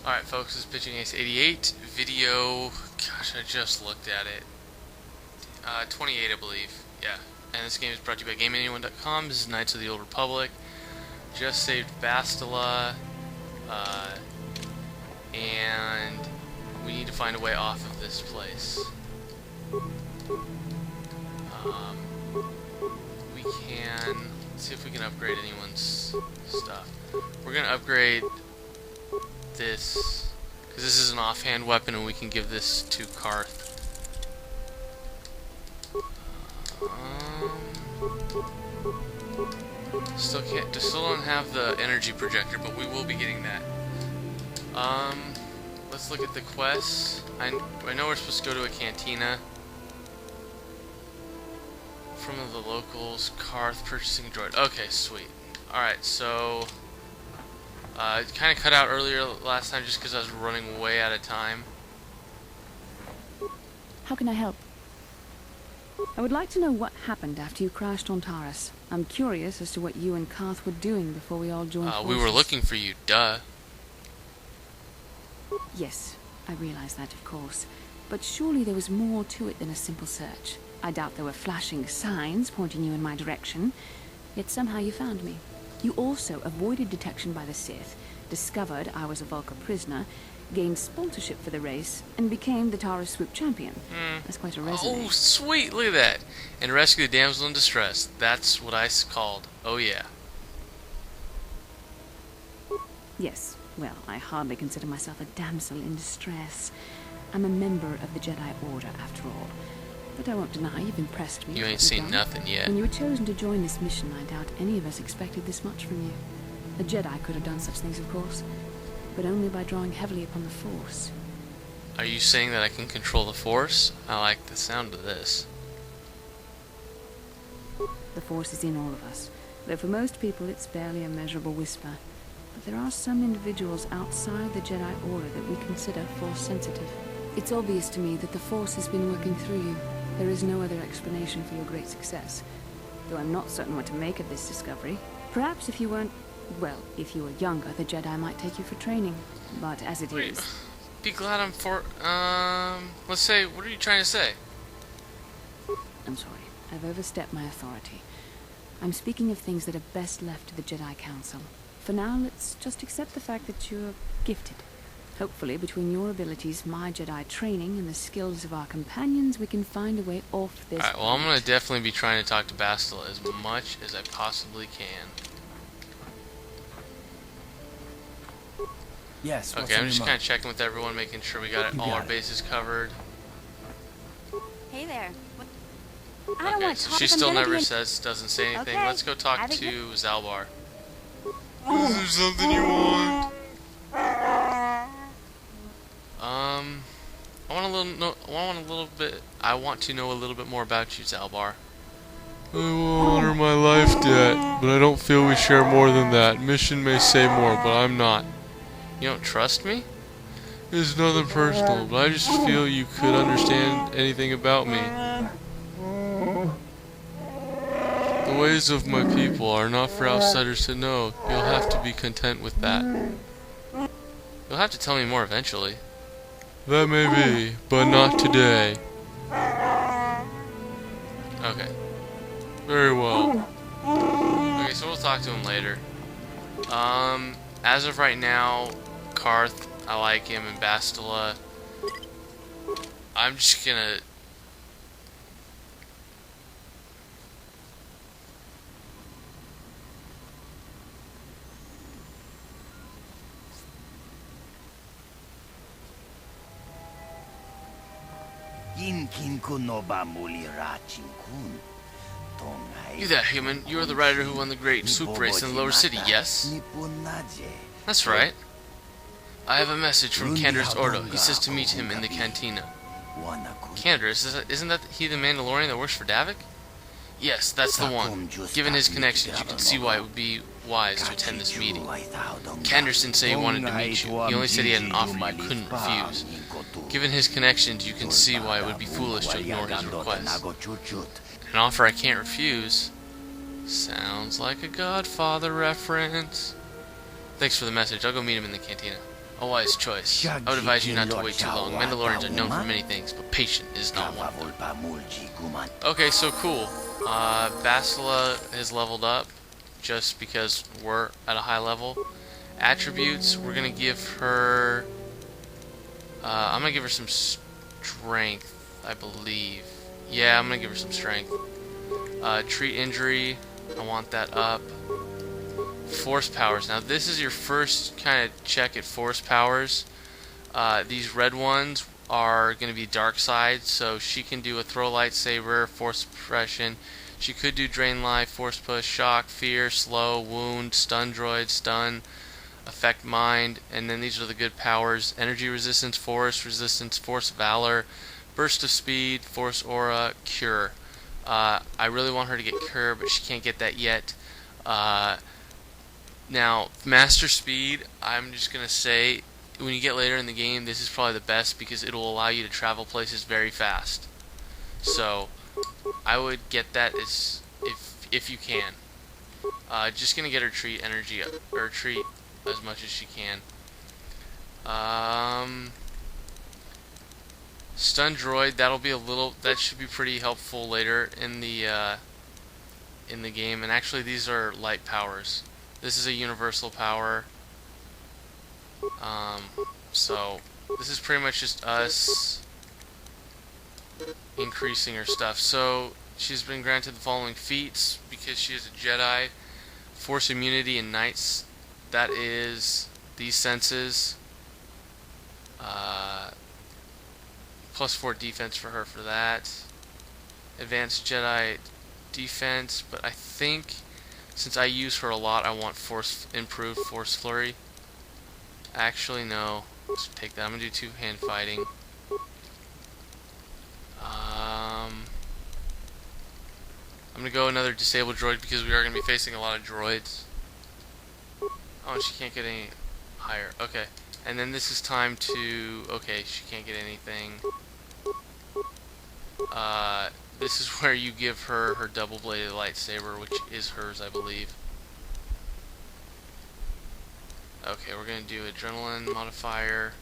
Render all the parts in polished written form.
Alright folks, this is Pitching Ace 88 video. Gosh, I just looked at it. 28 I believe. Yeah. And this game is brought to you by GameAnyone.com. This is Knights of the Old Republic. Just saved Bastila. And we need to find a way off of this place. We can see if we can upgrade anyone's stuff. We're gonna upgrade this because this is an offhand weapon, and we can give this to Karth. Still don't have the energy projector, but we will be getting that. Let's look at the quests. I know we're supposed to go to a cantina. From the locals, Karth purchasing droid. Okay, sweet. Alright, so it kind of cut out earlier last time just because I was running way out of time. How can I help? I would like to know what happened after you crashed on Taurus. I'm curious as to what you and Karth were doing before we all joined forces. We were looking for you, duh. Yes, I realize that, of course. But surely there was more to it than a simple search. I doubt there were flashing signs pointing you in my direction, yet somehow you found me. You also avoided detection by the Sith, discovered I was a Vulca prisoner, gained sponsorship for the race, and became the Taurus Swoop champion. That's quite a resume. Oh, sweet, look at that. And rescue the damsel in distress. That's what I called. Oh, yeah. Yes, well, I hardly consider myself a damsel in distress. I'm a member of the Jedi Order, after all. But I won't deny you've impressed me. You ain't seen nothing yet. When you were chosen to join this mission, I doubt any of us expected this much from you. A Jedi could have done such things, of course, but only by drawing heavily upon the Force. Are you saying that I can control the Force? I like the sound of this. The Force is in all of us, though for most people it's barely a measurable whisper. But there are some individuals outside the Jedi Order that we consider Force-sensitive. It's obvious to me that the Force has been working through you. There is no other explanation for your great success, though I'm not certain what to make of this discovery. Perhaps if you weren't... well, if you were younger, the Jedi might take you for training. But as it is... Be glad I'm for... let's say, what are you trying to say? I'm sorry. I've overstepped my authority. I'm speaking of things that are best left to the Jedi Council. For now, let's just accept the fact that you're gifted. Hopefully, between your abilities, my Jedi training, and the skills of our companions, we can find a way off this... Alright, well, I'm going to definitely be trying to talk to Bastila as much as I possibly can. Yes. Okay, I'm just kind of checking with everyone, making sure we got all our bases covered. Hey there. Okay, so she still never doesn't say anything. Okay. Let's go talk to Zalbar. Is there something you want? I want to know a little bit more about you, Zalbar. I will honor my life debt, but I don't feel we share more than that. Mission may say more, but I'm not. You don't trust me? It's nothing personal, but I just feel you could understand anything about me. The ways of my people are not for outsiders to know. You'll have to be content with that. You'll have to tell me more eventually. That may be, but not today. Okay. Very well. Okay, so we'll talk to him later. As of right now, Karth, I like him, and Bastila, I'm just gonna... You that human, you are the rider who won the great swoop race in the lower city, yes? That's right. I have a message from Canderous Ordo. He says to meet him in the cantina. Canderous, isn't that he the Mandalorian that works for Davik? Yes, that's the one. Given his connections, you can see why it would be wise to attend this meeting. Canderous didn't say he wanted to meet you. He only said he had an offer you couldn't refuse. Given his connections, you can see why it would be foolish to ignore his request. An offer I can't refuse. Sounds like a Godfather reference. Thanks for the message. I'll go meet him in the cantina. A wise choice. I would advise you not to wait too long. Mandalorians are known for many things, but patient is not one of them. Okay, so cool. Bastila has leveled up just because we're at a high level. Attributes, we're gonna give her I'm gonna give her some strength, I believe. Yeah, I'm gonna give her some strength. Treat injury, I want that up. Force powers. Now this is your first kind of check at force powers. These red ones are going to be dark side, so she can do a throw lightsaber, force suppression. She could do drain life, force push, shock, fear, slow, wound, stun droid, stun, affect mind, and then these are the good powers: energy resistance, force valor, burst of speed, force aura, cure. I really want her to get cure, but she can't get that yet. Now, Master Speed, I'm just going to say, when you get later in the game, this is probably the best because it will allow you to travel places very fast. So, I would get that if you can. Just going to get her treat energy up, or treat as much as she can. Stun droid, that should be pretty helpful later in the game. And actually, these are light powers. This is a universal power. So this is pretty much just us increasing her stuff. So she's been granted the following feats because she is a Jedi: Force immunity and Knights. That is these senses. +4 defense for her for that. Advanced Jedi defense, but I think since I use her a lot, I want improved force flurry. Actually, no. Let's take that. I'm gonna do two-hand fighting. I'm gonna go another disabled droid because we are gonna be facing a lot of droids. Oh, she can't get any higher. Okay, and then this is time to. Okay, she can't get anything. This is where you give her double-bladed lightsaber, which is hers, I believe. Okay, we're gonna do adrenaline modifier.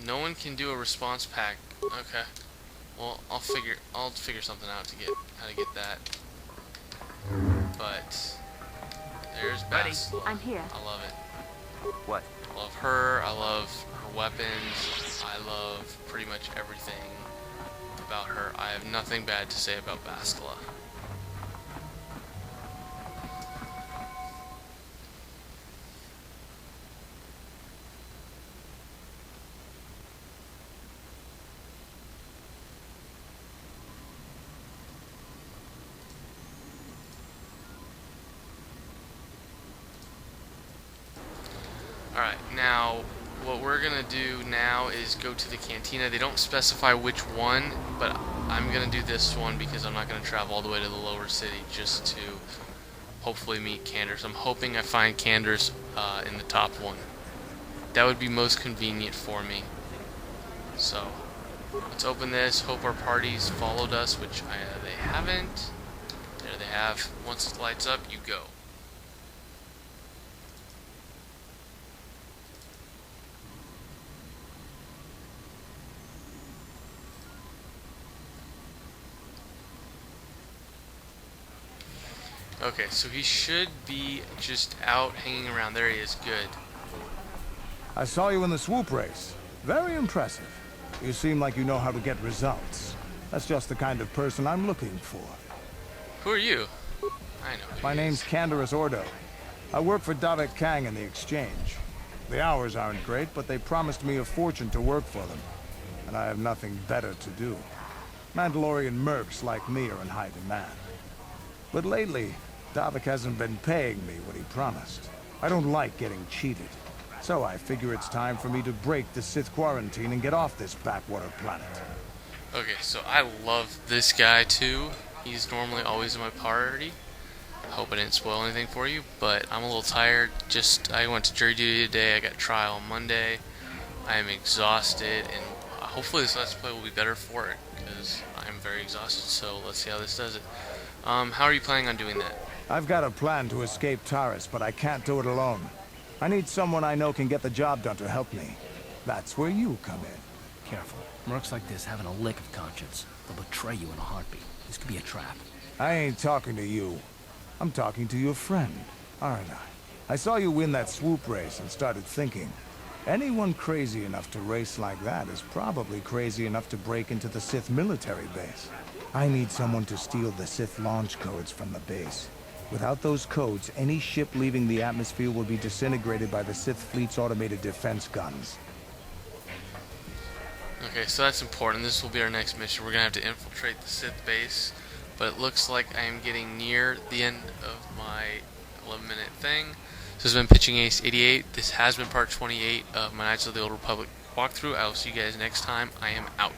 No one can do a response pack. Okay. Well, I'll figure something out to get how to get that. But there's Bastila. I'm here. I love it. What? I love her. I love her weapons. I love pretty much everything about her. I have nothing bad to say about Bastila. Alright, now what we're gonna do now is go to the cantina. They don't specify which one, but I'm gonna do this one because I'm not gonna travel all the way to the lower city just to hopefully meet Canderous. I'm hoping I find Canderous in the top one. That would be most convenient for me. So let's open this. Hope our parties followed us, which they haven't. There they have. Once it lights up, you go. Okay, so he should be just out hanging around. There he is. Good. I saw you in the swoop race. Very impressive. You seem like you know how to get results. That's just the kind of person I'm looking for. Who are you? I know who My he name's is. Canderous Ordo. I work for Davik Kang in the exchange. The hours aren't great, but they promised me a fortune to work for them. And I have nothing better to do. Mandalorian mercs like me are in high demand. But lately, Davik hasn't been paying me what he promised. I don't like getting cheated. So I figure it's time for me to break the Sith quarantine and get off this backwater planet. Okay, so I love this guy too. He's normally always in my party. I hope I didn't spoil anything for you, but I'm a little tired. I went to jury duty today. I got trial on Monday. I am exhausted, and hopefully this Let's Play will be better for it, because I'm very exhausted, so let's see how this does it. How are you planning on doing that? I've got a plan to escape Taris, but I can't do it alone. I need someone I know can get the job done to help me. That's where you come in. Careful. Mercs like this haven't a lick of conscience. They'll betray you in a heartbeat. This could be a trap. I ain't talking to you. I'm talking to your friend, aren't I? I saw you win that swoop race and started thinking, anyone crazy enough to race like that is probably crazy enough to break into the Sith military base. I need someone to steal the Sith launch codes from the base. Without those codes, any ship leaving the atmosphere will be disintegrated by the Sith fleet's automated defense guns. Okay, so that's important. This will be our next mission. We're going to have to infiltrate the Sith base. But it looks like I am getting near the end of my 11-minute thing. This has been Pitching Ace 88. This has been part 28 of my Knights of the Old Republic walkthrough. I will see you guys next time. I am out.